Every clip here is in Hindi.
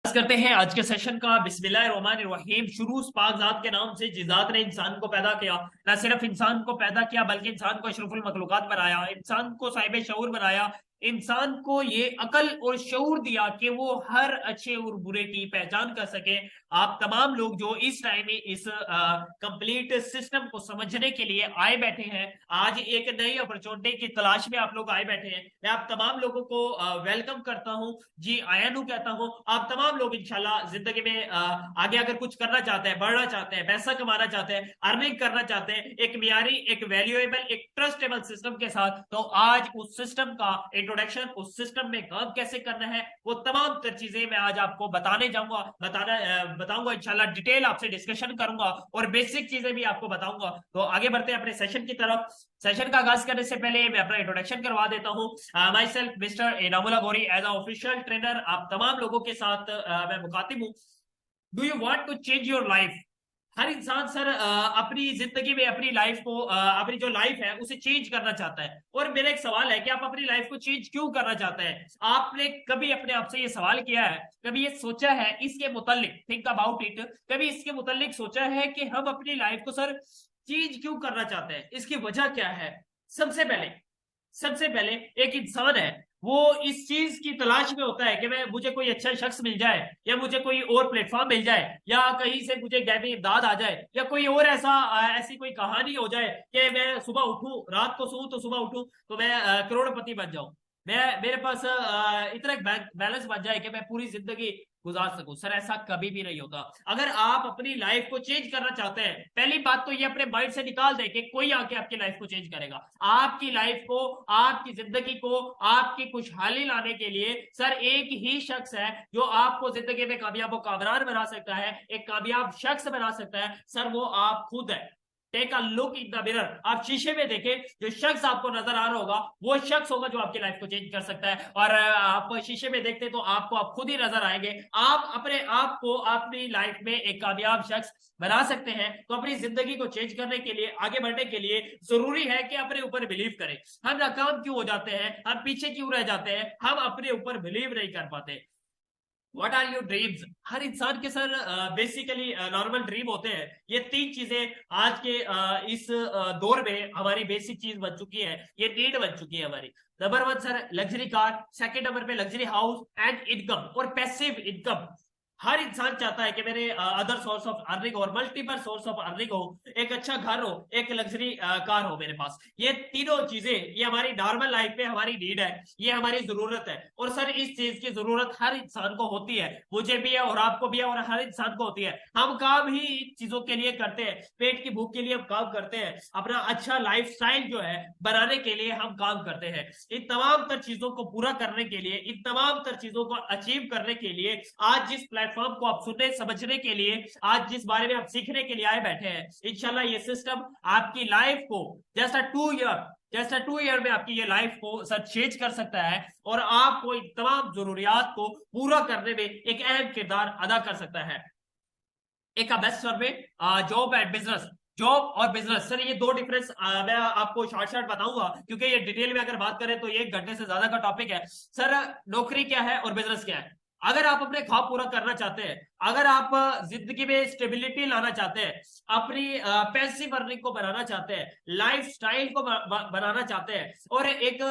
करते हैं आज के सेशन का। बिस्मिल्लाहिर्रहमानिर्रहीम। शुरू पाक जात के नाम से जिस जात ने इंसान को पैदा किया, न सिर्फ इंसान को पैदा किया बल्कि इंसान को अशरफुल मखलूकात बनाया, इंसान को साहिब शऊर बनाया, इंसान को ये अकल और शऊर दिया कि वो हर अच्छे और बुरे की पहचान कर सके। आप तमाम लोग जो इस टाइम में इस कंप्लीट सिस्टम को समझने के लिए आए बैठे हैं, आज एक नई अपॉर्चुनिटी की तलाश में आप लोग आए बैठे हैं। मैं आप तमाम लोगों को वेलकम करता हूं, जी आया नू कहता हूं। आप तमाम लोग इंशाल्लाह जिंदगी में आगे अगर कुछ करना चाहते हैं, बढ़ना चाहते हैं, पैसा कमाना चाहते हैं, अर्निंग करना चाहते हैं एक मियारी, एक वैल्यूएबल, एक ट्रस्टेबल सिस्टम के साथ, तो आज उस सिस्टम का इंट्रोडक्शन, उस सिस्टम में काम कैसे करना है, वो तमाम तर चीजें मैं आज आपको बताने जाऊंगा, बताऊंगा इंशाल्लाह। डिटेल आपसे डिस्कशन करूंगा और बेसिक चीजें भी आपको बताऊंगा। तो आगे बढ़ते हैं अपने सेशन की तरफ। सेशन का आगाज करने से पहले मैं अपना इंट्रोडक्शन करवा देता हूँ। Myself mister Inamullah Gauri, as a official trainer आप तमाम लोगों के साथ मैं मुखातिब हूँ। Do you want to change your life? हर इंसान सर अपनी जिंदगी में अपनी लाइफ को अपनी जो लाइफ है उसे चेंज करना चाहता है। और मेरा एक सवाल है कि आप अपनी लाइफ को चेंज क्यों करना चाहते हैं? आपने कभी अपने आप से ये सवाल किया है, कभी ये सोचा है इसके मुतालिक, थिंक अबाउट इट, कभी इसके मुतालिक सोचा है कि हम अपनी लाइफ को सर चेंज क्यों करना चाहते हैं, इसकी वजह क्या है? सबसे पहले एक इंसान है, वो इस चीज की तलाश में होता है कि मैं मुझे कोई अच्छा शख्स मिल जाए, या मुझे कोई और प्लेटफॉर्म मिल जाए, या कहीं से मुझे गैबी इमदाद आ जाए, या कोई और ऐसी कोई कहानी हो जाए कि मैं सुबह उठूं, रात को सोऊं तो सुबह उठूं तो मैं करोड़पति बन जाऊं, मैं मेरे पास इतना बैंक बैलेंस बन जाए कि मैं पूरी जिंदगी गुजार सकूं। सर ऐसा कभी भी नहीं होता। अगर आप अपनी लाइफ को चेंज करना चाहते हैं, पहली बात तो ये अपने माइंड से निकाल दें कि कोई आके आपकी लाइफ को चेंज करेगा। आपकी लाइफ को, आपकी जिंदगी को, आपकी खुशहाली लाने के लिए सर एक ही शख्स है जो आपको जिंदगी में कामयाब व कामरान बना सकता है, एक कामयाब शख्स बना सकता है। सर वो आप खुद है। Take a look in the mirror, आप शीशे में देखें, जो शख्स आपको नजर आ रहा होगा वो शख्स होगा जो आपकी लाइफ को चेंज कर सकता है। और आप शीशे में देखते तो आपको आप खुद ही नजर आएंगे। आप अपने आप को अपनी लाइफ में एक कामयाब शख्स बना सकते हैं। तो अपनी जिंदगी को चेंज करने के लिए, आगे बढ़ने के लिए जरूरी है कि अपने ऊपर बिलीव करें। हम नाकाम क्यों हो जाते हैं, हम पीछे क्यों रह जाते हैं, हम अपने ऊपर बिलीव नहीं कर पाते। What are your dreams? हर इंसान के सर बेसिकली नॉर्मल ड्रीम होते हैं। ये तीन चीजें आज के इस दौर में हमारी बेसिक चीज बन चुकी है, ये नीड बन चुकी है हमारी। Number one sir luxury car, second number पे लग्जरी हाउस एंड इनकम और पैसिव इनकम। हर इंसान चाहता है कि मेरे अदर सोर्स ऑफ अर्निंग और मल्टीपल सोर्स ऑफ अर्निंग हो, एक अच्छा घर हो, एक लग्जरी कार हो मेरे पास। ये तीनों चीजें, ये हमारी नॉर्मल लाइफ में हमारी नीड है, ये हमारी जरूरत है। और सर इस चीज की जरूरत हर इंसान को होती है, मुझे भी है और आपको भी है और हर इंसान को होती है। हम काम ही इन चीजों के लिए करते हैं, पेट की भूख के लिए हम काम करते हैं, अपना अच्छा लाइफ स्टाइल जो है बनाने के लिए हम काम करते हैं। इन तमाम तर चीजों को पूरा करने के लिए, इन तमाम तर चीजों को अचीव करने के लिए, आज जिस प्लेटफॉर्म को आप सुनने समझने के लिए, आज जिस बारे में आप सीखने के लिए आए बैठे हैं, इंशाल्लाह ये सिस्टम आपकी लाइफ को जैसा 2 ईयर में आपकी ये लाइफ को सर चेंज कर सकता है और आपको इन तमाम जरूरियात को पूरा करने में एक अहम किरदार अदा कर सकता है। एक best survey, job and business. Job और बिजनेस सर ये दो डिफरेंस मैं आपको शॉर्ट शॉर्ट बताऊंगा, क्योंकि ये डिटेल में अगर बात करें तो ये 1 घंटे से ज्यादा का टॉपिक है। सर नौकरी क्या है और बिजनेस क्या है? अगर आप अपने ख्वाब पूरा करना चाहते हैं, अगर आप जिंदगी में स्टेबिलिटी लाना चाहते हैं, अपनी पैसिव अर्निंग को बनाना चाहते हैं, लाइफ स्टाइल को बनाना चाहते हैं, और एक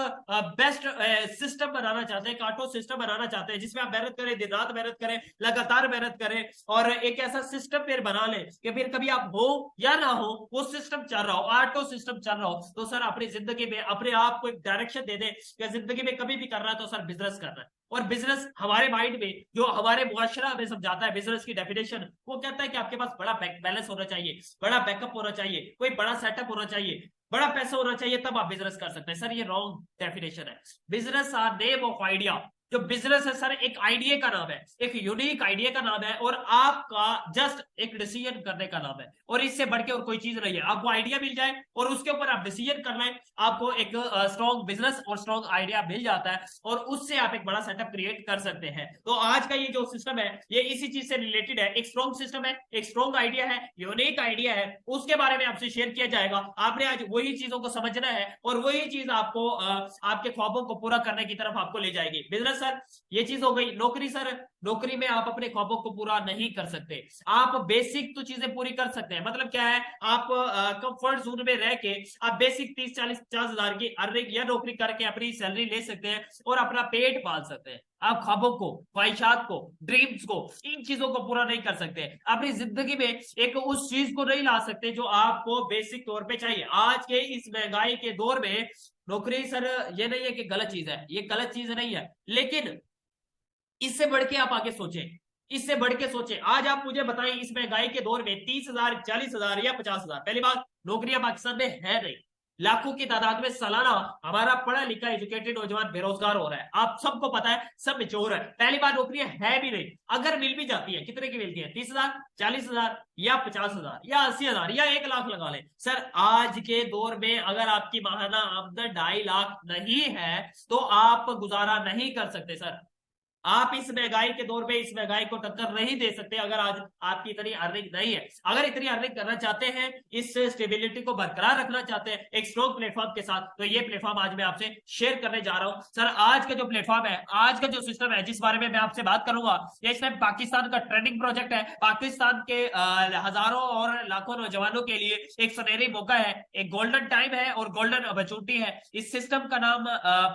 बेस्ट सिस्टम बनाना चाहते हैं, एक ऑटो सिस्टम बनाना चाहते हैं जिसमें आप मेहनत करें, दिन रात मेहनत करें, लगातार मेहनत करें, और एक ऐसा सिस्टम फिर बना लें कि फिर कभी आप हो या ना हो वो सिस्टम चल रहा हो, ऑटो सिस्टम चल रहा हो, तो सर अपनी जिंदगी में अपने आप को एक डायरेक्शन दे दे कि जिंदगी में कभी भी करना है तो सर बिजनेस करना है। और बिजनेस हमारे माइंड में, जो हमारे मुआशरा हमें समझाता है बिजनेस की डेफिनेशन, वो कहता है कि आपके पास बड़ा बैलेंस होना चाहिए, बड़ा बैकअप होना चाहिए, कोई बड़ा सेटअप होना चाहिए, बड़ा पैसा होना चाहिए, तब आप बिजनेस कर सकते हैं। सर ये रॉन्ग डेफिनेशन है। Business are name of idea. जो बिजनेस है सर एक आइडिया का नाम है, एक यूनिक आइडिया का नाम है, और आपका जस्ट एक डिसीजन करने का नाम है, और इससे बढ़ के और कोई चीज नहीं है। आपको आइडिया मिल जाए और उसके ऊपर आप डिसीजन कर लें, आपको एक स्ट्रॉन्ग बिजनेस और स्ट्रॉन्ग आइडिया मिल जाता है, और उससे आप एक बड़ा सेटअप क्रिएट कर सकते हैं। तो आज का ये जो सिस्टम है ये इसी चीज से रिलेटेड है। एक स्ट्रॉन्ग सिस्टम है, एक स्ट्रॉन्ग आइडिया है, यूनिक आइडिया है, उसके बारे में आपसे शेयर किया जाएगा। आपने आज वही चीजों को समझना है और वही चीज आपको आपके ख्वाबों को पूरा करने की तरफ आपको ले जाएगी। बिजनेस सर ये चीज हो गई। नौकरी सर, नौकरी में आप अपने ख्वाबों को पूरा नहीं कर सकते। आप बेसिक तो चीजें पूरी कर सकते हैं, मतलब क्या है, आप कंफर्ट जोन में रह के आप बेसिक 30, 40, 50 हजार की अर्निंग या नौकरी करके अपनी सैलरी ले सकते हैं और अपना पेट पाल सकते हैं। आप ख्वाबों को, ख्वाहिशात को, ड्रीम्स को, इन चीजों को पूरा नहीं कर सकते, अपनी जिंदगी में एक उस चीज को नहीं ला सकते जो आपको बेसिक तौर पे चाहिए। आज के इस महंगाई के दौर में नौकरी सर ये नहीं है कि गलत चीज है, ये गलत चीज नहीं है, लेकिन इससे बढ़ के आप आगे सोचें, इससे बढ़ के सोचें। आज आप मुझे बताएं इस महंगाई के दौर में 30 हजार, 40 हजार या 50 हजार, पहली बात नौकरियां पाकिस्तान में है नहीं। लाखों की तादाद में सालाना हमारा पढ़ा लिखा एजुकेटेड नौजवान बेरोजगार हो रहा है, आप सबको पता है, सब चोर है। पहली बार नौकरियां है भी नहीं, अगर मिल भी जाती है कितने की मिलती है, 30 हजार, 40 हजार या 50 हजार या 80 हजार या 1 लाख लगा ले। सर आज के दौर में अगर आपकी माहाना आमदन 2.5 लाख नहीं है तो आप गुजारा नहीं कर सकते सर। आप इस महंगाई के दौर में इस महंगाई को टक्कर नहीं दे सकते अगर आज आपकी इतनी अर्निंग नहीं है। अगर इतनी अर्निंग करना चाहते हैं, इस स्टेबिलिटी को बरकरार रखना चाहते हैं एक स्ट्रॉन्ग प्लेटफॉर्म के साथ, तो ये प्लेटफॉर्म आज मैं आपसे शेयर करने जा रहा हूं। सर आज का जो प्लेटफॉर्म है, आज का जो सिस्टम है जिस बारे में मैं आपसे बात करूंगा, ये इस टाइम पाकिस्तान का ट्रेंडिंग प्रोजेक्ट है। पाकिस्तान के हजारों और लाखों नौजवानों के लिए एक सुनहरी मौका है, एक गोल्डन टाइम है और गोल्डन अपॉर्चुनिटी है। इस सिस्टम का नाम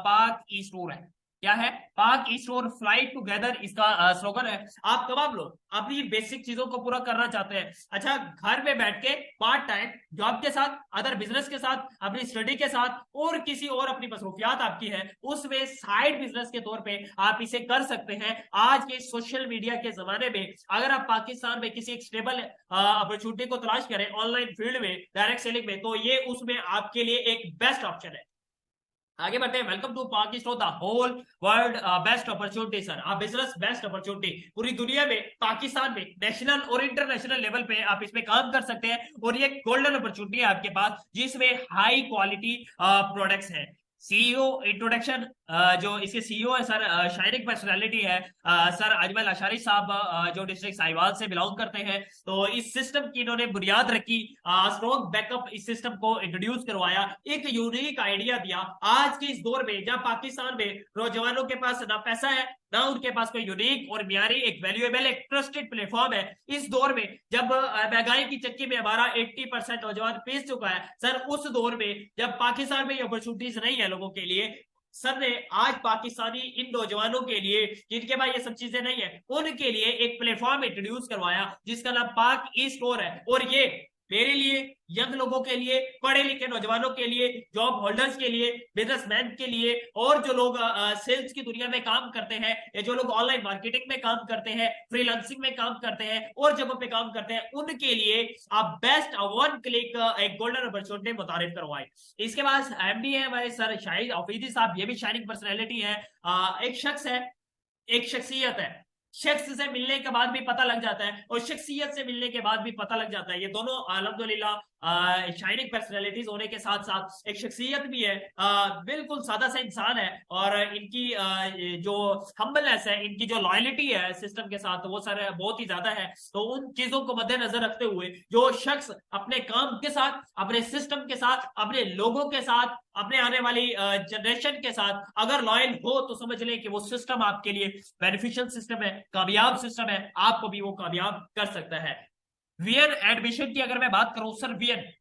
पाक ई स्टोर है। क्या है? पाक ईस्ट और फ्लाइट टुगेदर इसका स्लोगन है। आप तमाम लोग अपनी बेसिक चीजों को पूरा करना चाहते हैं, अच्छा घर में बैठ के पार्ट टाइम जॉब के साथ, अदर बिजनेस के साथ, अपनी स्टडी के साथ और किसी और अपनी मसरूफियात आपकी है उसमें साइड बिजनेस के तौर पे आप इसे कर सकते हैं। आज के सोशल मीडिया के जमाने में अगर आप पाकिस्तान में किसी एक स्टेबल अपॉर्चुनिटी को तलाश करें ऑनलाइन फील्ड में, डायरेक्ट सेलिंग में, तो ये उसमें आपके लिए एक बेस्ट ऑप्शन है। आगे बढ़ते हैं। Welcome to Pakistan, the whole world best opportunity sir, आप बिजनेस बेस्ट अपॉर्चुनिटी पूरी दुनिया में, पाकिस्तान में, नेशनल और इंटरनेशनल लेवल पे आप इसमें काम कर सकते हैं और ये गोल्डन अपॉर्चुनिटी है आपके पास जिसमें हाई क्वालिटी प्रोडक्ट्स हैं। सीईओ इंट्रोडक्शन, जो इसके सीईओ है सर, शायरिक पर्सनालिटी है सर अजमल अशारी साहब, जो डिस्ट्रिक्ट साहिवाल से बिलोंग करते हैं। तो इस सिस्टम की इन्होंने बुनियाद रखी, स्ट्रॉन्ग बैकअप इस सिस्टम को इंट्रोड्यूस करवाया, एक यूनिक आइडिया दिया। आज के इस दौर में जब पाकिस्तान में नौजवानों के पास ना पैसा है ना उनके पास कोई यूनिक और मियारी, एक वैल्यूएबल, एक ट्रस्टेड प्लेटफॉर्म है, इस दौर में जब महंगाई की चक्की में हमारा 80% नौजवान पीस चुका है सर, उस दौर में जब पाकिस्तान में ये अपॉर्चुनिटीज नहीं है लोगों के लिए, सर ने आज पाकिस्तानी इन नौजवानों के लिए जिनके पास ये सब चीजें नहीं है उनके लिए एक प्लेटफॉर्म इंट्रोड्यूस करवाया जिसका नाम पाक ई स्टोर है। और ये मेरे लिए, यंग लोगों के लिए, पढ़े लिखे नौजवानों के लिए, जॉब होल्डर्स के लिए, बिजनेसमैन के लिए और जो लोग सेल्स की दुनिया में काम करते हैं या जो लोग ऑनलाइन मार्केटिंग में काम करते हैं, फ्रीलांसिंग में काम करते हैं और जगहों पे काम करते हैं, उनके लिए आप बेस्ट वन क्लिक एक गोल्डन अपॉर्चुनिटी मुतारिफ करवाए। इसके बाद एमडी है हमारे सर शाहिद आफरीदी साहब, ये भी शाइनिंग पर्सनैलिटी है, एक शख्स है, एक शख्सियत है। शख्स से मिलने के बाद भी पता लग जाता है और शख्सियत से मिलने के बाद भी पता लग जाता है। ये दोनों अल्हम्दुलिल्लाह शाइनिंग पर्सनैलिटीज होने के साथ साथ एक शख्सियत भी है, बिल्कुल सादा सा इंसान है और इनकी जो हम्बलनेस है, इनकी जो लॉयलिटी है सिस्टम के साथ वो सर बहुत ही ज्यादा है। तो उन चीजों को मद्देनजर रखते हुए जो शख्स अपने काम के साथ, अपने सिस्टम के साथ, अपने लोगों के साथ, अपने आने वाली जनरेशन के साथ अगर लॉयल हो तो समझ लें कि वो सिस्टम आपके लिए बेनिफिशियल सिस्टम है, कामयाब सिस्टम है, आपको भी वो कामयाब कर सकता है। वीएन एडमिशन की अगर मैं बात करूं सर, वीएन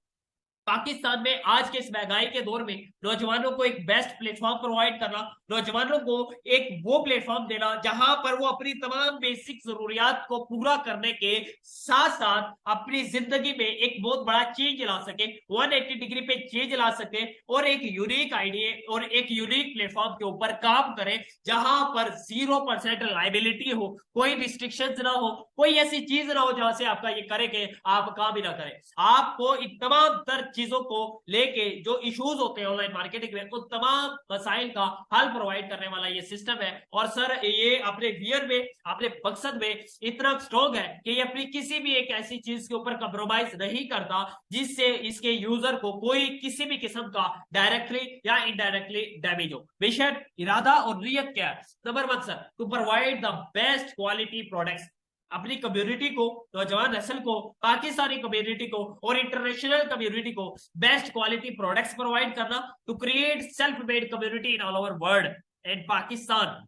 पाकिस्तान में आज के इस महंगाई के दौर में नौजवानों को एक बेस्ट प्लेटफॉर्म प्रोवाइड करना, नौजवानों को एक वो प्लेटफॉर्म देना जहां पर वो अपनी तमाम बेसिक जरूरियात को पूरा करने के साथ साथ अपनी जिंदगी में एक बहुत बड़ा चेंज ला सके, 180 डिग्री पे चेंज ला सके और एक यूनिक आइडिया और एक यूनिक प्लेटफॉर्म के ऊपर काम करें जहां पर 0% लाइबिलिटी हो, कोई रिस्ट्रिक्शंस ना हो, कोई ऐसी चीज ना हो जहां से आपका ये करे कि आप काम ही ना करें। आपको इन तमाम तर चीजों को लेके जो इश्यूज होते हैं ऑनलाइन मार्केटिंग में, उन तमाम मसाइल का हल प्रोवाइड करने वाला ये सिस्टम है। और सर ये अपने वियर में, अपने मकसद में इतना स्ट्रॉन्ग है कि ये अपनी किसी भी एक ऐसी चीज के ऊपर कंप्रोमाइज नहीं करता जिससे इसके यूजर को कोई किसी भी किस्म का डायरेक्टली या इनडायरेक्टली डैमेज हो। बेशक इरादा और नियत क्या है? Number 1 sir, to provide the best quality products, अपनी कम्युनिटी को, नौजवान नस्ल को, पाकिस्तानी कम्युनिटी को और इंटरनेशनल कम्युनिटी को बेस्ट क्वालिटी प्रोडक्ट्स प्रोवाइड करना, to create self made community in all over world and Pakistan.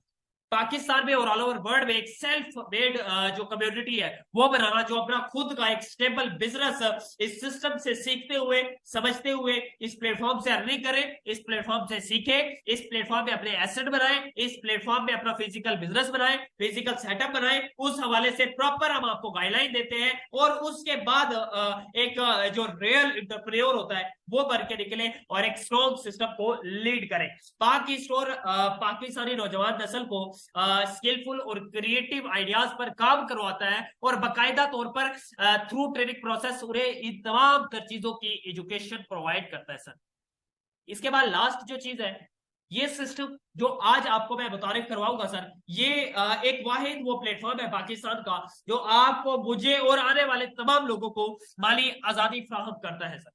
Pakistan में और ऑल ओवर वर्ल्ड में एक सेल्फ मेड जो कम्युनिटी है वो बनाना, जो अपना खुद का एक स्टेबल बिजनेस इस सिस्टम से सीखते हुए समझते हुए इस प्लेटफॉर्म से अर्निंग करें, इस प्लेटफॉर्म से सीखे, इस प्लेटफॉर्म पे अपने एसेट बनाए, इस प्लेटफॉर्म पे अपना फिजिकल बिजनेस बनाए, फिजिकल सेटअप बनाए। उस हवाले से प्रॉपर हम आपको गाइडलाइन देते हैं और उसके बाद एक जो रियल एंटरप्रेन्योर होता है वो बन के निकले और एक स्ट्रॉन्ग सिस्टम को लीड करें। पाकिस्तानी नौजवान नस्ल को स्किलफुल और क्रिएटिव आइडियाज पर काम करवाता है और बाकायदा तौर पर थ्रू ट्रेनिंग प्रोसेस उन्हें इन तमाम तर चीजों की एजुकेशन प्रोवाइड करता है सर। इसके बाद लास्ट जो चीज है, ये सिस्टम जो आज आपको मैं मुतारिफ करवाऊंगा सर, ये एक वाहिद वो प्लेटफॉर्म है पाकिस्तान का जो आपको, मुझे और आने वाले तमाम लोगों को माली आजादी फ्राहम करता है सर।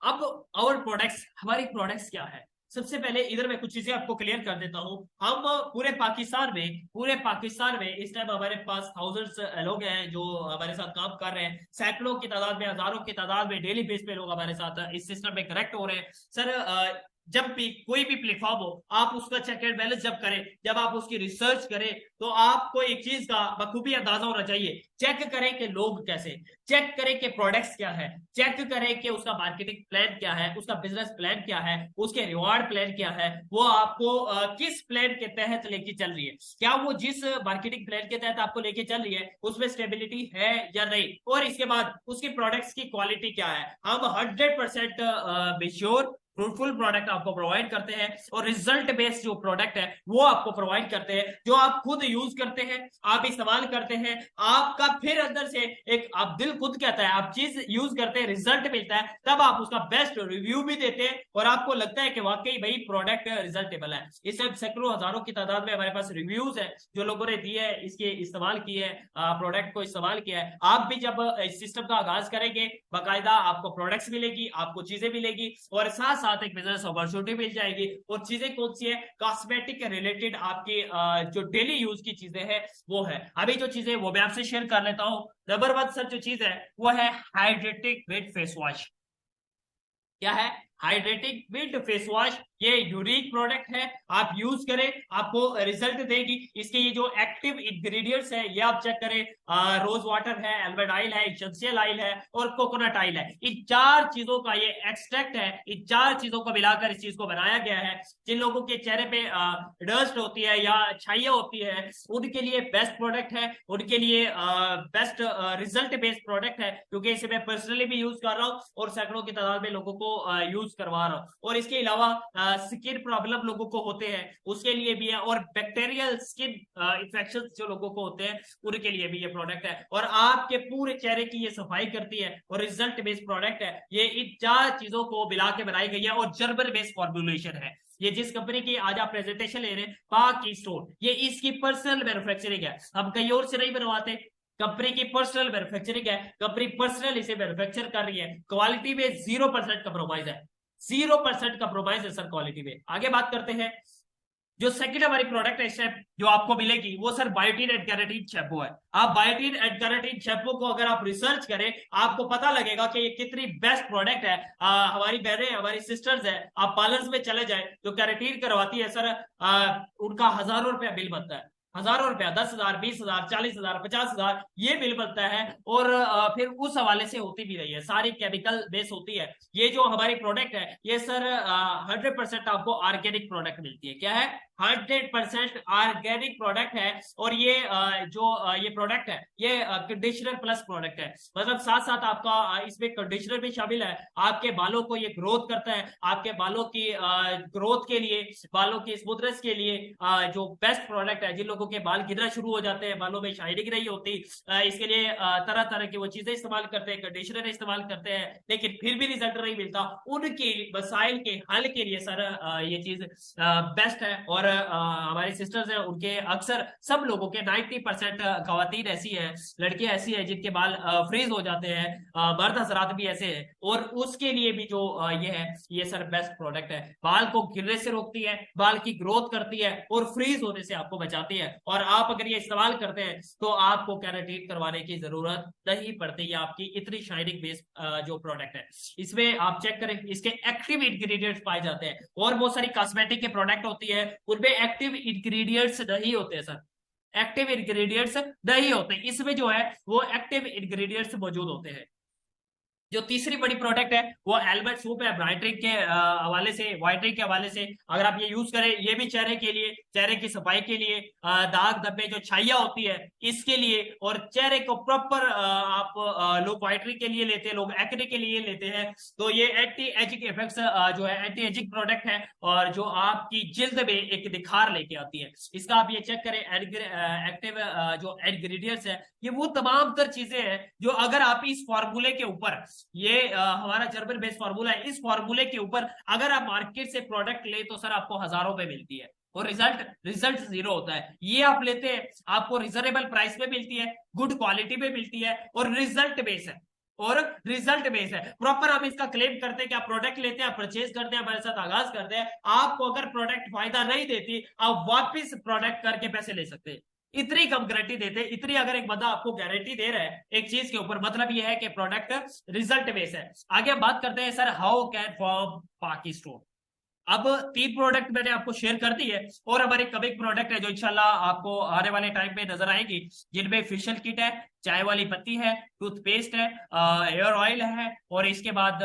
अब और प्रोडक्ट्स, हमारी प्रोडक्ट्स क्या है, सबसे पहले इधर मैं कुछ चीजें आपको क्लियर कर देता हूं। हम पूरे पाकिस्तान में इस टाइम हमारे पास थाउजेंड्स लोग हैं जो हमारे साथ काम कर रहे हैं, सैकड़ों की तादाद में, हजारों की तादाद में डेली बेस पे लोग हमारे साथ इस सिस्टम में कनेक्ट हो रहे हैं सर। जब भी कोई भी प्लेटफॉर्म हो, आप उसका चेक एंड बैलेंस जब करें, जब आप उसकी रिसर्च करें, तो आपको एक चीज का बखूबी अंदाजा होना चाहिए। चेक करें कि लोग कैसे, चेक करें कि प्रोडक्ट्स क्या है, चेक करें कि उसका मार्केटिंग प्लान क्या है, उसका बिजनेस प्लान क्या है, उसके रिवार्ड प्लान क्या है, वो आपको किस प्लान के तहत लेके चल रही है, क्या वो जिस मार्केटिंग प्लान के तहत आपको लेके चल रही है उसमें स्टेबिलिटी है या नहीं, और इसके बाद उसकी प्रोडक्ट्स की क्वालिटी क्या है। हम 100% श्योर फ्रूटफुल प्रोडक्ट आपको प्रोवाइड करते हैं और रिजल्ट बेस्ड जो प्रोडक्ट है वो आपको प्रोवाइड करते हैं, जो आप खुद यूज करते हैं, आप इस्तेमाल करते हैं, आपका फिर अंदर से एक आप दिल खुद कहता है, आप चीज यूज करते हैं, रिजल्ट मिलता है, तब आप उसका बेस्ट रिव्यू भी देते हैं और आपको लगता है कि वाकई भाई प्रोडक्ट रिजल्टेबल है। इस टाइम सैकड़ों हजारों की तादाद में हमारे पास रिव्यूज है जो लोगों ने दिए है, इसके इस्तेमाल किए है, प्रोडक्ट को इस्तेमाल किया है। आप भी जब इस सिस्टम का आगाज करेंगे, बाकायदा आपको प्रोडक्ट्स मिलेगी, आपको चीजें मिलेगी और साथ साथ एक बिजनेस अपॉर्चुनिटी मिल जाएगी। और चीजें कौन सी है, कॉस्मेटिक रिलेटेड आपकी जो डेली यूज की चीजें हैं वो है। अभी जो चीजें वो मैं आपसे शेयर कर लेता हूं। नंबर 1 सर जो चीज है वो है हाइड्रेटिक विद फेस वॉश। क्या है? हाइड्रेटिक विद फेस वॉश। ये यूनिक प्रोडक्ट है, आप यूज करें, आपको रिजल्ट देगी। इसके ये जो एक्टिव इंग्रेडिएंट्स है ये आप चेक करें, रोज वाटर है, आलमंड ऑयल है, एसेंशियल ऑयल है और कोकोनट ऑयल है। इन 4 चीजों का ये एक्सट्रैक्ट है, इन 4 चीजों को मिलाकर इस चीज को बनाया गया है। जिन लोगों के चेहरे पे डस्ट होती है या छाइया होती है उनके लिए बेस्ट प्रोडक्ट है, उनके लिए बेस्ट रिजल्ट बेस्ड प्रोडक्ट है, क्योंकि इसे मैं पर्सनली भी यूज कर रहा हूँ और सैकड़ों की तादाद में लोगों को यूज करवा रहा हूँ। और इसके अलावा स्किन प्रॉब्लम लोगों को होते हैं उसके लिए भी है, और बैक्टीरियल स्किन इन्फेक्शन जो लोगों को होते हैं उनके लिए भी ये प्रोडक्ट है, और आपके पूरे चेहरे की ये सफाई करती है और रिजल्ट बेस्ड प्रोडक्ट है। ये इन 4 चीजों को मिला के बनाई गई है और जर्मन बेस्ड फॉर्मुलेशन है। ये जिस कंपनी की आज आप प्रेजेंटेशन ले रहे हैं पाकी स्टोर, ये इसकी पर्सनल मैन्युफैक्चरिंग है, हम कहीं और से नहीं बनवाते। कंपनी की पर्सनल मैन्युफैक्चरिंग है, कंपनी पर्सनल इसे मैन्युफैक्चर कर रही है। क्वालिटी में 0% कंप्रोमाइज है, 0% कंप्रोमाइज है सर क्वालिटी में। आगे बात करते हैं, जो सेकंड हमारी प्रोडक्ट है जो आपको मिलेगी वो sir biotin and keratin shampoo है। आप बायोटीन एंड केराटिन शैम्पू को अगर आप रिसर्च करें आपको पता लगेगा कि ये कितनी बेस्ट प्रोडक्ट है। हमारी बहनें, हमारी सिस्टर्स है, आप पार्लर्स में चले जाए जो केराटिन करवाती है सर, उनका हजारों रुपया बिल बनता है, हजारों रुपया, 10,000, 20,000, 40,000, 50,000 ये बिल बनता है। और फिर उस हवाले से होती भी रही है, सारी केमिकल बेस होती है। ये जो हमारी प्रोडक्ट है ये सर 100% आपको ऑर्गेनिक प्रोडक्ट मिलती है। क्या है? 100% ऑर्गेनिक प्रोडक्ट है। और ये ये प्रोडक्ट है ये कंडीशनर प्लस प्रोडक्ट है, मतलब साथ साथ आपका इसमें कंडीशनर भी शामिल है। आपके बालों को ये ग्रोथ करता है, आपके बालों की ग्रोथ के लिए, बालों की स्मूथनेस के लिए जो बेस्ट प्रोडक्ट है। जिन लोगों के बाल गिरना शुरू हो जाते हैं, बालों में शाइनिंग नहीं होती, इसके लिए तरह तरह की वो चीजें इस्तेमाल करते हैं, कंडीशनर इस्तेमाल करते हैं, लेकिन फिर भी रिजल्ट नहीं मिलता। उनके मसाइल के हल के लिए सर ये चीज बेस्ट है। और हमारे सिस्टर्स हैं उनके अक्सर सब लोगों के 90% खवातीन ऐसी है, लड़कियां ऐसी है जिनके बाल फ्रीज हो जाते हैं, मर्द हजरात भी ऐसे हैं, और उसके लिए भी जो ये है ये सर बेस्ट प्रोडक्ट है। बाल को गिरने से रोकती है, बाल की ग्रोथ करती है और फ्रीज होने से आपको बचाती है। और आप अगर ये इस्तेमाल करते हैं तो आपको केराटिन करवाने की जरूरत नहीं पड़ती। ये आपकी इतनी शाइनिंग बेस्ड जो प्रोडक्ट है, इसमें आप चेक करें इसके एक्टिव इंग्रेडिएंट्स पाए जाते हैं। और बहुत सारी कॉस्मेटिक के प्रोडक्ट होती है उनमें एक्टिव इंग्रेडिएंट्स नहीं होते हैं सर, एक्टिव इंग्रेडिएंट्स नहीं होते, इसमें जो है वो एक्टिव इंग्रेडिएंट्स मौजूद होते हैं। जो तीसरी बड़ी प्रोडक्ट है वो एल्बर्ट सूप है, ब्राइटनिंग के हवाले से, वाइटनिंग के हवाले से अगर आप ये यूज करें, ये भी चेहरे के लिए, चेहरे की सफाई के लिए, दाग धब्बे जो छाइया होती है इसके लिए, और चेहरे को प्रॉपर आप लोग वाइटनिंग के लिए लेते हैं, लोग एक्ने के लिए लेते हैं। तो ये एंटी एजिंग इफेक्ट्स जो है एंटी एजिंग प्रोडक्ट है, और जो आपकी जिल्द में एक निखार लेके आती है। इसका आप ये चेक करें, एक्टिव जो इंग्रेडिएंट्स है ये वो तमाम तर चीजें हैं जो अगर आप इस फॉर्मूले के ऊपर, ये हमारा जर्मन बेस्ड फॉर्मूला है, इस फॉर्मूले के ऊपर अगर आप मार्केट से प्रोडक्ट ले तो सर आपको हजारों में मिलती है, और रिजल्ट जीरो होता है। ये आप लेते हैं, आपको रिजनेबल प्राइस में मिलती है, गुड क्वालिटी में मिलती है, और रिजल्ट बेस है, प्रॉपर हम इसका क्लेम करते हैं कि आप प्रोडक्ट लेते हैं, परचेज करते हैं, हमारे साथ आगाज करते हैं, आपको अगर प्रोडक्ट फायदा नहीं देती आप वापिस प्रोडक्ट करके पैसे ले सकते हैं। इतनी कम गारंटी देते, इतनी अगर एक बंदा आपको गारंटी दे रहा है एक चीज के ऊपर, मतलब ये है कि प्रोडक्ट रिजल्ट बेस है। आगे हम बात करते हैं सर हाउ कैन फॉर्म पाकी स्टोन। अब 3 प्रोडक्ट मैंने आपको शेयर कर दी है, और हमारी कमिंग प्रोडक्ट है जो इंशाल्लाह आपको आने वाले टाइम में नजर आएगी, जिनमें फेशियल किट है, चाय वाली पत्ती है, टूथपेस्ट है, हेयर ऑयल है, और इसके बाद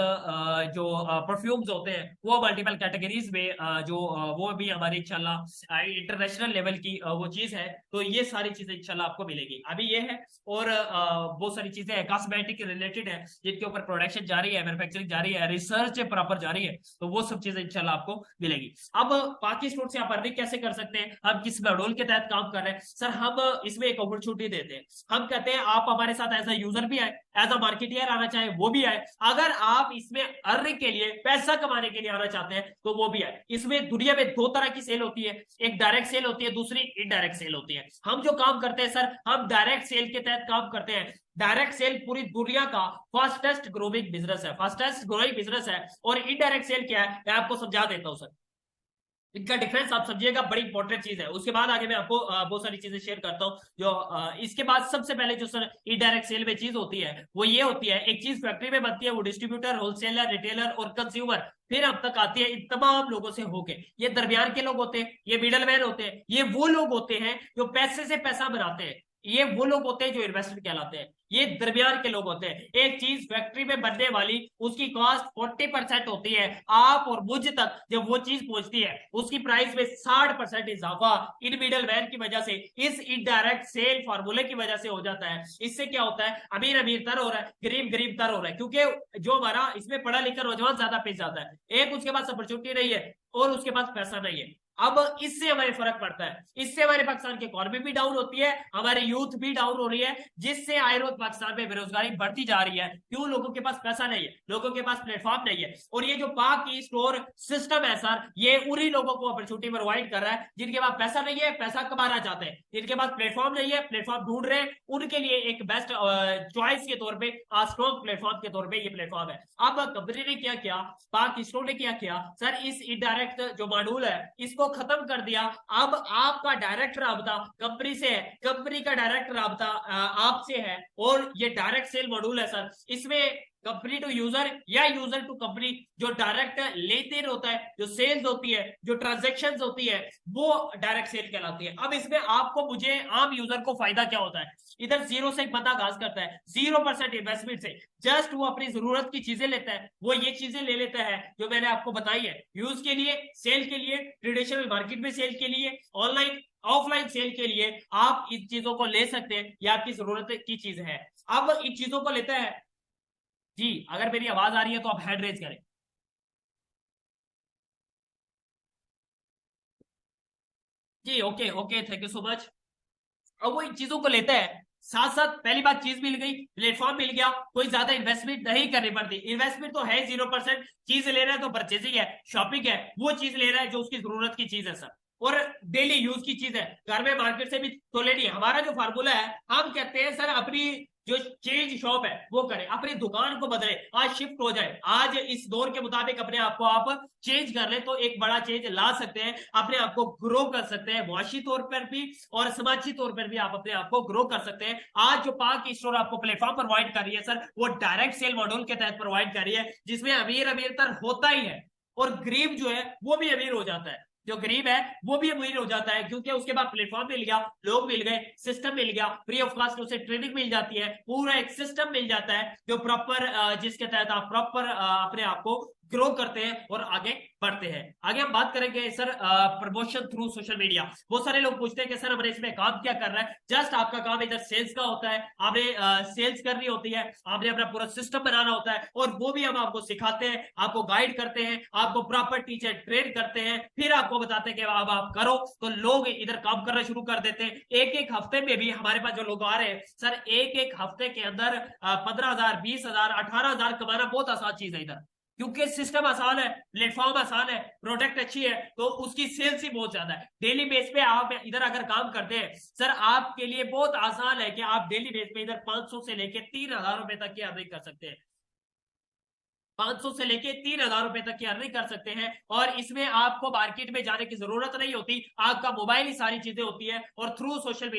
जो परफ्यूम्स होते हैं वो मल्टीपल कैटेगरीज में जो वो भी हमारी इंशाल्लाह इंटरनेशनल लेवल की वो चीज है। तो ये सारी चीजें इंशाल्लाह आपको मिलेगी। अभी ये है, और बहुत सारी चीजें हैं कॉस्मेटिक रिलेटेड है, जिनके ऊपर प्रोडक्शन जारी है, मैन्युफैक्चरिंग जारी है, रिसर्च प्रॉपर जारी है, तो वो सब चीजें इंशाल्लाह आपको मिलेगी। अब पाकी स्टोर से आप अर्निंग कैसे कर सकते हैं, हम किस मॉड्यूल के तहत काम कर रहे हैं सर, हम इसमें एक अपॉर्चुनिटी देते हैं। हम कहते हैं आप हमारे साथ एज अ यूजर भी आए, एज अ मार्केटियर आना चाहे वो भी आए, अगर आप इसमें अर्निंग के लिए, पैसा कमाने के लिए आना चाहते हैं तो वो भी आए। इसमें दुनिया में 2 तरह की सेल होती है, एक डायरेक्ट सेल होती है, दूसरी इनडायरेक्ट सेल होती है। हम जो काम करते हैं सर, हम डायरेक्ट सेल के तहत काम करते हैं। डायरेक्ट सेल पूरी दुनिया का फास्टेस्ट ग्रोइंग बिजनेस है, फास्टेस्ट ग्रोइंग बिजनेस है। और इनडायरेक्ट सेल क्या है मैं आपको समझा देता हूं सर, इनका डिफरेंस आप समझिएगा, बड़ी इंपॉर्टेंट चीज है। उसके बाद आगे मैं आपको बहुत सारी चीजें शेयर करता हूं जो इसके बाद सबसे पहले जो सर इनडायरेक्ट सेल में चीज होती है वो ये होती है, एक चीज फैक्ट्री में बनती है, वो डिस्ट्रीब्यूटर, होलसेलर, रिटेलर और कंज्यूमर फिर अब तक आती है इन तमाम लोगों से होके। ये दरमियान के लोग होते हैं, ये मिडल मैन होते हैं, ये वो लोग होते हैं जो पैसे से पैसा बनाते हैं, ये वो लोग होते हैं जो इन्वेस्टर कहलाते हैं, ये दरमियान के लोग होते हैं। एक चीज फैक्ट्री में बनने वाली उसकी कॉस्ट 40% होती है, आप और मुझ तक जब वो चीज पहुंचती है उसकी प्राइस में 60% इजाफा इन मिडल मैन की वजह से, इस इनडायरेक्ट सेल फार्मूले की वजह से हो जाता है। इससे क्या होता है, अमीर अमीर तर हो रहा है, गरीब गरीब तर हो रहा है, क्योंकि जो हमारा इसमें पढ़ा लिखा नौजवान ज्यादा पेश जाता है, एक उसके पास अपॉर्चुनिटी नहीं है और उसके पास पैसा नहीं है। अब इससे हमें फर्क पड़ता है, इससे हमारे पाकिस्तान की इकॉनमी भी डाउन होती है, हमारी यूथ भी डाउन हो रही है, जिससे आए रोज पाकिस्तान में बेरोजगारी बढ़ती जा रही है। क्यों? लोगों के पास पैसा नहीं है, लोगों के पास प्लेटफॉर्म नहीं है। और ये जो पाक की स्टोर सिस्टम है सर, ये उन्हीं लोगों को अपॉर्चुनिटी प्रोवाइड कर रहा है जिनके पास पैसा नहीं है, पैसा कमाना चाहते हैं, जिनके पास प्लेटफॉर्म नहीं है, प्लेटफॉर्म ढूंढ रहे हैं, उनके लिए एक बेस्ट चॉइस के तौर पर, स्ट्रॉन्ग प्लेटफॉर्म के तौर पर ये प्लेटफॉर्म है। अब कंपनी ने क्या किया, पाक स्टोर ने क्या किया सर, इस इनडायरेक्ट जो मॉड्यूल है इसको खत्म कर दिया। अब आपका डायरेक्ट राबता कंपनी से है, कंपनी का डायरेक्ट राबता आपसे है, और ये डायरेक्ट सेल मॉड्यूल है सर। इसमें कंपनी टू यूजर या यूजर टू कंपनी जो डायरेक्ट लेन देन होता है, जो सेल्स होती है, जो ट्रांजेक्शन होती है, वो डायरेक्ट सेल कहलाती है। अब इसमें आपको, मुझे, आम यूजर को फायदा क्या होता है, इधर जीरो से एक बंदा आगाज करता है, 0% इन्वेस्टमेंट से, जस्ट वो अपनी जरूरत की चीजें लेता है, वो ये चीजें ले लेता है जो मैंने आपको बताई है, यूज के लिए, सेल के लिए, ट्रेडिशनल मार्केट में सेल के लिए, ऑनलाइन ऑफलाइन सेल के लिए आप इन चीजों को ले सकते हैं, ये आपकी जरूरत की चीज है। अब इन चीजों को लेता है जी, अगर मेरी आवाज आ रही है तो आप हैंड रेज करें। जी okay okay, thank you so much. अब वो इन चीजों को लेता है, साथ साथ पहली बात चीज मिल गई, प्लेटफॉर्म मिल गया, कोई ज्यादा इन्वेस्टमेंट नहीं करनी पड़ती, इन्वेस्टमेंट तो है 0%, चीज ले रहा है तो परचेजिंग है, शॉपिंग है, वो चीज ले रहा है जो उसकी जरूरत की चीज है सर, और डेली यूज की चीज है, घर में मार्केट से भी तो लेनी है। हमारा जो फार्मूला है, हम कहते हैं सर अपनी जो चेंज शॉप है वो करें, अपनी दुकान को बदले, आज शिफ्ट हो जाए, आज इस दौर के मुताबिक अपने आप को आप चेंज कर ले तो एक बड़ा चेंज ला सकते हैं, अपने आप को ग्रो कर सकते हैं, मुआशी तौर पर भी और समाजी तौर पर भी आप अपने आप को ग्रो कर सकते हैं। आज जो पाक स्टोर आपको प्लेटफॉर्म प्रोवाइड कर रही है सर, वो डायरेक्ट सेल मॉड्यूल के तहत प्रोवाइड कर रही है, जिसमें अमीर अमीर तर होता ही है और गरीब जो है वो भी अमीर हो जाता है। जो गरीब है वो भी अमीर हो जाता है, क्योंकि उसके बाद प्लेटफॉर्म मिल गया, लोग मिल गए, सिस्टम मिल गया, फ्री ऑफ कॉस्ट उसे ट्रेनिंग मिल जाती है, पूरा एक सिस्टम मिल जाता है जो प्रॉपर, जिसके तहत आप प्रॉपर अपने आप को ग्रो करते हैं और आगे बढ़ते हैं। आगे हम बात करेंगे sir promotion through social media. बहुत सारे लोग पूछते हैं कि सर हमने इसमें काम क्या कर रहा है। जस्ट आपका काम इधर सेल्स का होता है, आपने सेल्स करनी होती है, आपने अपना पूरा सिस्टम बनाना होता है, और वो भी हम आपको सिखाते हैं, आपको गाइड करते हैं, आपको प्रॉपर टीचर ट्रेन करते हैं, फिर आपको बताते हैं कि अब आप करो। तो लोग इधर काम करना शुरू कर देते हैं। एक एक हफ्ते में भी हमारे पास जो लोग आ रहे हैं सर, एक एक हफ्ते के अंदर 15,000, 20,000, 18,000 कमाना बहुत आसान चीज है इधर, क्योंकि सिस्टम आसान है, प्लेटफॉर्म आसान है, प्रोडक्ट अच्छी है, तो उसकी सेल्स ही बहुत ज्यादा है। डेली बेस पे आप इधर अगर काम करते हैं सर, आपके लिए बहुत आसान है कि आप डेली बेस पे इधर 500 से लेके 3,000 रुपए तक की अर्निंग कर सकते हैं। 500 से लेके 3,000 रुपए तक की अर्निंग कर सकते हैं, और इसमें आपको मार्केट में जाने की जरूरत नहीं होती, आपका मोबाइल ही सारी चीजें होती है, और थ्रू सोशल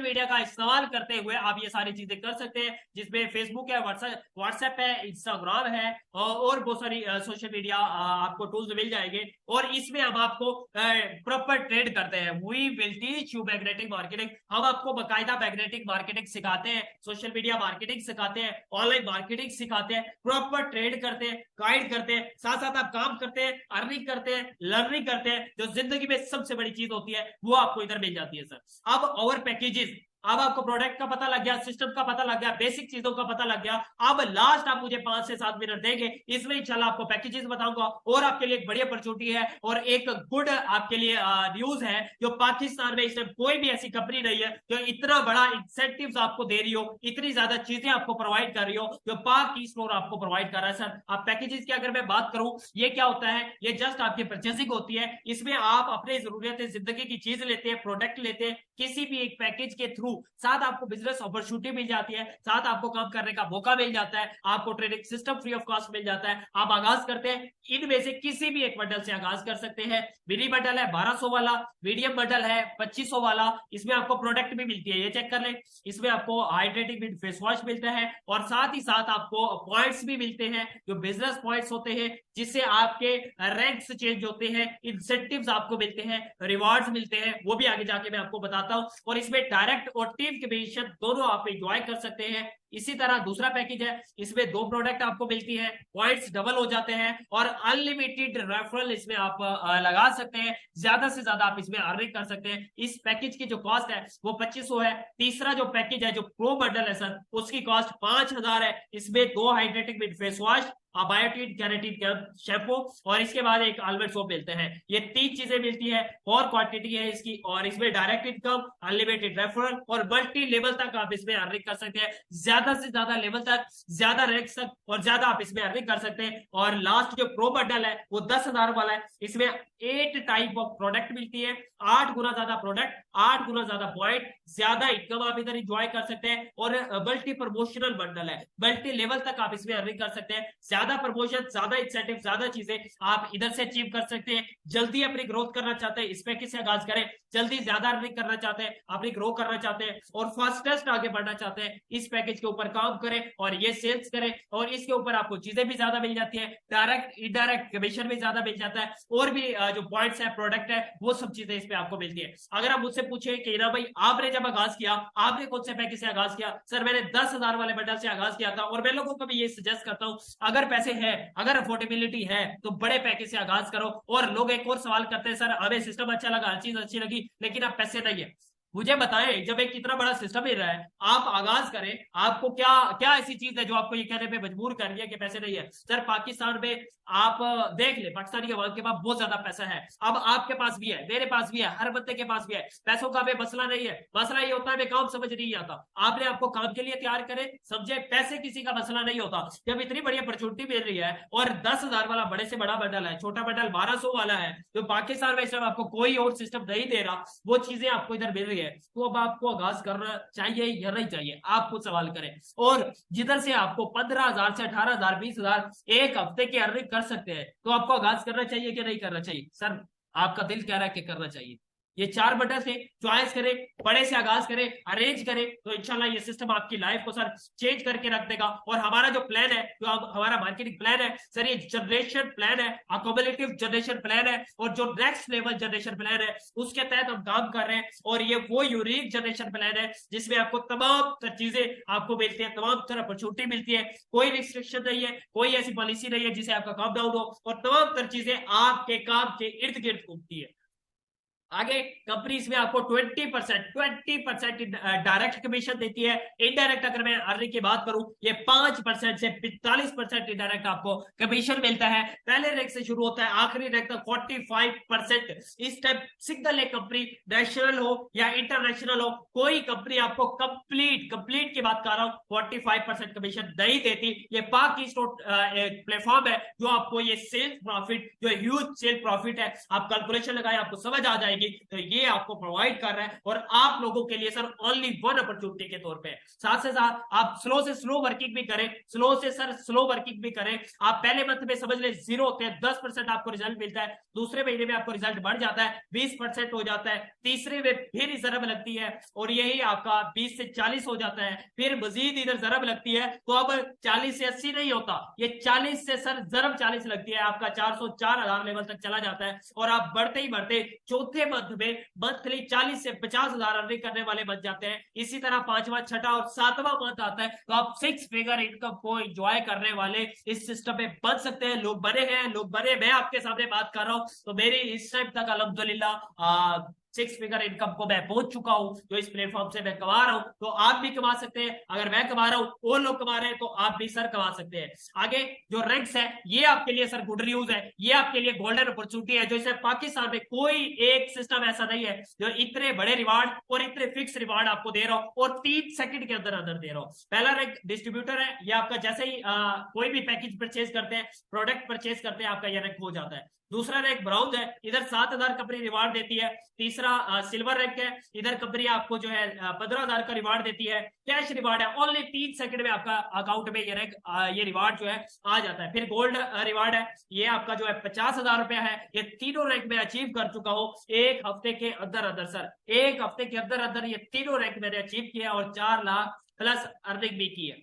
मीडिया का इस्तेमाल करते हुए आप ये सारी चीजें कर सकते हैं, जिसमें फेसबुक है, व्हाट्सएप है, इंस्टाग्राम है, और बहुत सारी सोशल मीडिया आपको टूल्स मिल जाएंगे। और इसमें हम आपको प्रॉपर ट्रेड करते हैं। We will teach you magnetic marketing. हम आपको बकायदा मैग्नेटिक मार्केटिंग सिखाते हैं, सोशल मीडिया मार्केटिंग सिखाते हैं, ऑनलाइन मार्केटिंग सिखाते हैं, प्रॉपर ट्रेड करते हैं, गाइड करते हैं, साथ साथ आप काम करते हैं, अर्निंग करते हैं, लर्निंग करते हैं। जो जिंदगी में सबसे बड़ी चीज होती है वो आपको इधर मिल जाती है सर। अब और पैकेजेस, अब आपको प्रोडक्ट का पता लग गया, सिस्टम का पता लग गया, बेसिक चीजों का पता लग गया। अब लास्ट आप मुझे 5 से 7 मिनट देंगे, इसमें इंशाल्लाह आपको पैकेजेस बताऊंगा, और आपके लिए एक बड़ी अपॉर्चुनिटी है और एक गुड आपके लिए न्यूज है, जो पाकिस्तान में इस टाइम कोई भी ऐसी कंपनी नहीं है जो इतना बड़ा इंसेंटिव्स आपको दे रही हो, इतनी ज्यादा चीजें आपको प्रोवाइड कर रही हो, जो पाक ई स्टोर आपको प्रोवाइड कर रहा है सर। आप पैकेजेस की अगर मैं बात करूं, ये क्या होता है, ये जस्ट आपकी परचेसिंग होती है। इसमें आप अपने जरूरत जिंदगी की चीज लेते हैं, प्रोडक्ट लेते हैं, किसी भी एक पैकेज के थ्रू, साथ आपको बिजनेस अपॉर्चुनिटी मिल जाती है, साथ आपको काम करने का मौका मिल जाता है, आपको training system free of cost मिल जाता है। आप आगाज करते हैं, इनमें से किसी भी एक बंडल से आगाज कर सकते हैं। मिनी बंडल है 1200 वाला, मीडियम बंडल है 2500 वाला, इसमें आपको प्रोडक्ट भी मिलती है, ये चेक कर ले। इसमें आपको हाइड्रेटिंग फेस वॉश मिलता है, और साथ ही साथ आपको पॉइंट्स भी मिलते हैं, जो बिजनेस पॉइंट्स होते हैं, जिससे आपके रैंक्स चेंज होते हैं, इंसेंटिव्स आपको मिलते हैं, रिवार्ड्स मिलते हैं, वो भी आगे जाके मैं आपको बताता हूं। और इसमें डायरेक्ट और टीम कमीशन दोनों आप एंजॉय कर सकते हैं। इसी तरह दूसरा पैकेज है, इसमें 2 प्रोडक्ट आपको मिलती है, पॉइंट्स डबल हो जाते हैं, और अनलिमिटेड रेफरल इसमें आप लगा सकते हैं, ज्यादा से ज्यादा आप इसमें अर्निंग कर सकते हैं। इस पैकेज की जो कॉस्ट है वो 2500 है। तीसरा जो पैकेज है, जो प्रो बंडल है सर, उसकी कॉस्ट 5,000 है। इसमें 2 हाइड्रेटिक with face wash, biotin keratin shampoo, और इसके बाद एक आलमंड सोप मिलते हैं। ये 3 चीजें मिलती है, और क्वांटिटी है इसकी, और इसमें डायरेक्ट इनकम, अनलिमिटेड रेफरल, और मल्टी लेवल तक आप इसमें अर्निंग कर सकते हैं, ज्यादा से ज्यादा लेवल तक, ज्यादा रैंक तक, और ज्यादा आप इसमें अर्निंग कर सकते हैं। और लास्ट जो प्रो बंडल है वो 10,000 वाला है। इसमें 8 टाइप ऑफ प्रोडक्ट मिलती है, 8 गुना ज्यादा प्रोडक्ट, 8 गुना ज्यादा पॉइंट, ज्यादा इनकम आप इधर इंजॉय कर सकते हैं। और मल्टी प्रमोशनल बंडल है, मल्टी लेवल तक आप इसमें अर्निंग कर सकते हैं, ज्यादा प्रमोशन, ज्यादा इंसेंटिव, ज्यादा चीजें आप इधर से अचीव कर सकते हैं। जल्दी अपनी ग्रोथ करना चाहते हैं, इस पैकेज से आगाज करें। जल्दी ज्यादा अर्निंग करना चाहते हैं, अपनी ग्रो करना चाहते हैं, और फास्टेस्ट आगे बढ़ना चाहते हैं, इस पैकेज के ऊपर काम करें और ये सेल्स करें, और इसके ऊपर आपको चीजें भी ज्यादा मिल जाती है, डायरेक्ट इनडायरेक्ट कमीशन भी ज्यादा मिल जाता है, और भी जो पॉइंट्स है, प्रोडक्ट है, वो सब चीजें इस पे आपको मिलती है। अगर आप मुझसे पूछे कि ना भाई आपने जब आगाज किया, आपने कौन से पैकेज से आगाज किया, सर मैंने 10,000 वाले बंडल से आगाज किया था। और मैं लोगों को भी ये सजेस्ट करता हूं, अगर पैसे है, अगर अफोर्डेबिलिटी है, तो बड़े पैकेज से आगाज करो। और लोग एक और सवाल करते हैं, सर हमें सिस्टम अच्छा लगा, हर चीज अच्छी लगी, लेकिन अब पैसे नहीं है। मुझे बताएं, जब एक इतना बड़ा सिस्टम मिल रहा है, आप आगाज करें, आपको क्या क्या ऐसी चीज है जो आपको ये कहने पे मजबूर कर रही है कि पैसे नहीं है। सर पाकिस्तान में आप देख ले, पाकिस्तानी अवाम के पास बहुत ज्यादा पैसा है। अब आपके पास भी है, मेरे पास भी है, हर बंदे के पास भी है। पैसों का हमें मसला नहीं है, मसला ये होता है हमें काम समझ नहीं आता। आपने आपको काम के लिए तैयार करे, समझे, पैसे किसी का मसला नहीं होता। जब इतनी बड़ी अपॉर्चुनिटी मिल रही है, और 10,000 वाला बड़े से बड़ा बंडल है, छोटा बंडल 1200 वाला है, जो पाकिस्तान में इस टाइम आपको कोई और सिस्टम नहीं दे रहा, वो चीजें आपको इधर मिल रही है, तो अब आपको आगाज करना चाहिए या नहीं चाहिए, आप खुद सवाल करें। और जिधर से आपको 15,000 से 18,000, 20,000 एक हफ्ते की अर्निंग कर सकते हैं, तो आपको आगाज करना चाहिए कि नहीं करना चाहिए। सर आपका दिल कह रहा है कि करना चाहिए, ये 4 बटन थे, चॉइस करें, बड़े से आगाज करें, अरेंज करें, तो इंशाल्लाह ये सिस्टम आपकी लाइफ को सर चेंज करके रख देगा। और हमारा जो प्लान है, जो हमारा मार्केटिंग प्लान है सर, ये जनरेशन प्लान है, अकोमोडेटिव जनरेशन प्लान है, और जो नेक्स्ट लेवल जनरेशन प्लान है उसके तहत हम काम कर रहे हैं। और ये वो यूनिक जनरेशन प्लान है जिसमें आपको तमाम तर चीजें आपको मिलती है, तमाम तरह अपॉर्चुनिटी मिलती है, कोई रिस्ट्रिक्शन नहीं है, कोई ऐसी पॉलिसी नहीं है जिसे आपका काम डाउन हो, और तमाम तर चीजें आपके काम के इर्द गिर्द घूमती है। आगे कंपनीज में आपको 20% डायरेक्ट कमीशन देती है। इनडायरेक्ट अगर मैं अर्निंग की बात करूं, ये 5% से 45% इनडायरेक्ट आपको कमीशन मिलता है। पहले रैंक से शुरू होता है, आखिरी रैंक तक 45%। इस टाइप सिंगल एक कंपनी, नेशनल हो या इंटरनेशनल हो, कोई कंपनी आपको कंप्लीट की बात कर रहा हूं 45% कमीशन नहीं देती। ये पाक स्टोर प्लेटफॉर्म है जो आपको ये सेल्स प्रॉफिट, जो ह्यूज सेल प्रॉफिट है, आप कैलकुलेशन लगाए आपको समझ आ जाएगी, तो ये आपको प्रोवाइड कर रहा है। और आप लोगों के लिए सर ओनली वन अपॉर्चुनिटी के तौर पे। साथ से साथ आप स्लो से स्लो वर्किंग भी करें, स्लो से सर स्लो वर्किंग भी करें। आप पहले मंथ में समझ ले 0 होते हैं, 10% आपको रिजल्ट मिलता है, दूसरे महीने में आपको रिजल्ट बढ़ जाता है, 20% हो जाता है, तीसरे में फिर जरब लगती है और यही आपका 20 से 40 हो जाता है, फिर मजीद इधर जरब लगती है, तो अब 40 से 80 नहीं होता, ये 40 से सर जरब 40 लगती है, आपका 404,000 लेवल तक चला जाता है। और आप बढ़ते ही बढ़ते चौथे मंथ में मंथली 40 से 50,000 अर्निंग करने वाले बन जाते हैं। इसी तरह 5वां, 6वां और 7वां मंथ आता है तो आप 6 फिगर इनकम को एंजॉय करने वाले इस सिस्टम में बन सकते हैं। लोग बने हैं, लोग बने, मैं आपके सामने बात कर रहा हूं, तो मेरी इस टाइम तक अल्हम्दुलिल्लाह 6 फिगर इनकम को मैं पहुंच चुका हूं, जो इस प्लेटफॉर्म से मैं कमा रहा हूं, तो आप भी कमा सकते हैं। अगर मैं कमा रहा हूं और लोग कमा रहे हैं तो आप भी सर कमा सकते हैं। आगे जो रैंक्स है, ये आपके लिए सर गुड न्यूज है, ये आपके लिए गोल्डन अपॉर्चुनिटी है, जो इसे पाकिस्तान में कोई एक सिस्टम ऐसा नहीं है जो इतने बड़े रिवार्ड और इतने फिक्स रिवार्ड आपको दे रहा हो और 3 सेकंड के अंदर अंदर दे रहा हो। पहला रैंक डिस्ट्रीब्यूटर है, ये आपका जैसे ही कोई भी पैकेज परचेज करते हैं, प्रोडक्ट परचेज करते हैं, आपका ये रैंक हो जाता है। दूसरा रैंक ब्राउन है, इधर 7,000 कंपनी रिवार्ड देती है। तीसरा सिल्वर रैंक है, इधर कंपनी आपको जो है 15,000 का रिवार्ड देती है, कैश रिवार्ड है, ओनली 3 सेकंड में आपका अकाउंट में ये रैंक ये रिवार्ड जो है आ जाता है। फिर गोल्ड रिवार्ड है, ये आपका जो है 50,000 रुपया है। ये तीनों रैंक में अचीव कर चुका हूं एक हफ्ते के अंदर अंदर सर, एक हफ्ते के अंदर अंदर ये तीनों रैंक मैंने अचीव किया और 4 लाख प्लस अर्निंग भी की है।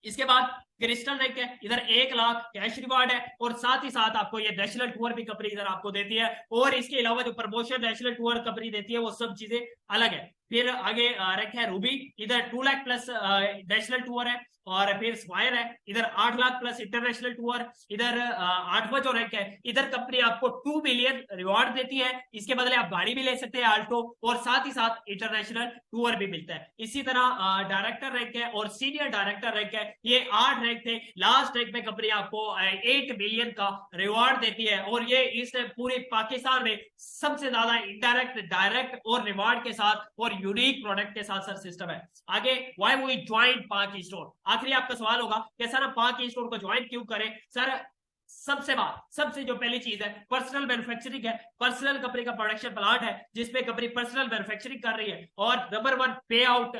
इसके बाद क्रिस्टल रैंक है, इधर 1 लाख कैश रिवार्ड है और साथ ही साथ आपको ये नेशनल टूर भी कंपनी इधर आपको देती है। और इसके अलावा जो प्रमोशन नेशनल टूर कंपनी देती है वो सब चीजें अलग है। फिर आगे रैंक है रूबी, इधर 2 लाख प्लस नेशनल टूर है। और फिर स्क्वायर है, इधर 8 लाख प्लस इंटरनेशनल टूर। इधर 8वां जो रैंक है, इधर कंपनी आपको 2 मिलियन रिवॉर्ड देती है, इसके बदले आप गाड़ी भी ले सकते हैं आल्टो, और साथ ही साथ इंटरनेशनल टूर भी मिलता है। इसी तरह डायरेक्टर रैंक है और सीनियर डायरेक्टर रैंक है, ये 8 रैंक थे। लास्ट रैंक में कंपनी आपको 8 मिलियन का रिवॉर्ड देती है और ये इस पूरे पाकिस्तान में सबसे ज्यादा इंडायरेक्ट, डायरेक्ट और रिवॉर्ड के साथ और यूनिक प्रोडक्ट के साथ सर सिस्टम है। आगे व्हाई वी ज्वाइन पाक स्टोर, आखिरी आपका सवाल होगा कि सर हम पाक स्टोर को ज्वाइन क्यों करें। सर सबसे जो पहली चीज है पर्सनल मैन्युफैक्चरिंग है, पर्सनल कंपनी का प्रोडक्शन प्लांट है जिसपे कंपनी पर्सनल मैन्युफैक्चरिंग कर रही है। और नंबर 1 पे आउट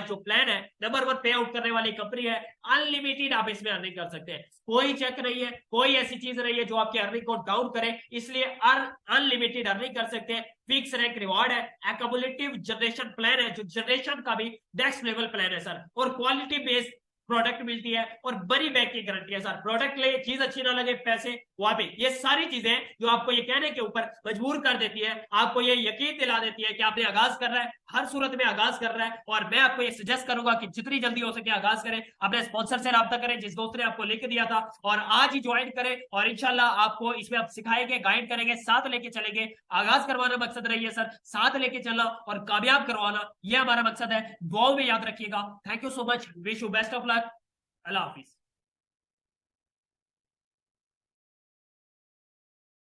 जो प्लान है, नंबर 1 पे आउट करने वाली कंपनी है, अनलिमिटेड आप इसमें अर्निंग कर सकते हैं, कोई चेक नहीं है, कोई ऐसी चीज नहीं है जो आपकी अर्निंग को डाउन करे, इसलिए अनलिमिटेड अर्निंग कर सकते हैं। फिक्स रैंक रिवॉर्ड है, एक्युमुलेटिव जनरेशन प्लान है जो जनरेशन का भी नेक्स्ट लेवल प्लान है सर, और क्वालिटी बेस्ड प्रोडक्ट मिलती है और बड़ी बैक की गारंटी है सर। प्रोडक्ट ले, चीज अच्छी ना लगे, पैसे वापस, ये सारी चीजें जो आपको ये कहने के ऊपर मजबूर कर देती है, आपको ये यकीन दिला देती है कि आपने आगाज कर रहा है, हर सूरत में आगाज कर रहा है। और मैं आपको ये सजेस्ट करूंगा कि जितनी जल्दी हो सके आगाज करें, अपने स्पॉन्सर से रब्ता करें जिस दोस्त ने आपको लिंक दिया था, और आज ही ज्वाइन करें। और इंशाल्लाह आपको इसमें आप सिखाएंगे, गाइड करेंगे, साथ लेके चलेंगे। आगाज करवाना मकसद रही है सर, साथ लेके चलना और कामयाब करवाना, ये हमारा मकसद है। दुआओं में याद रखिएगा। Thank you so much, wish you best of luck, Allah Hafiz.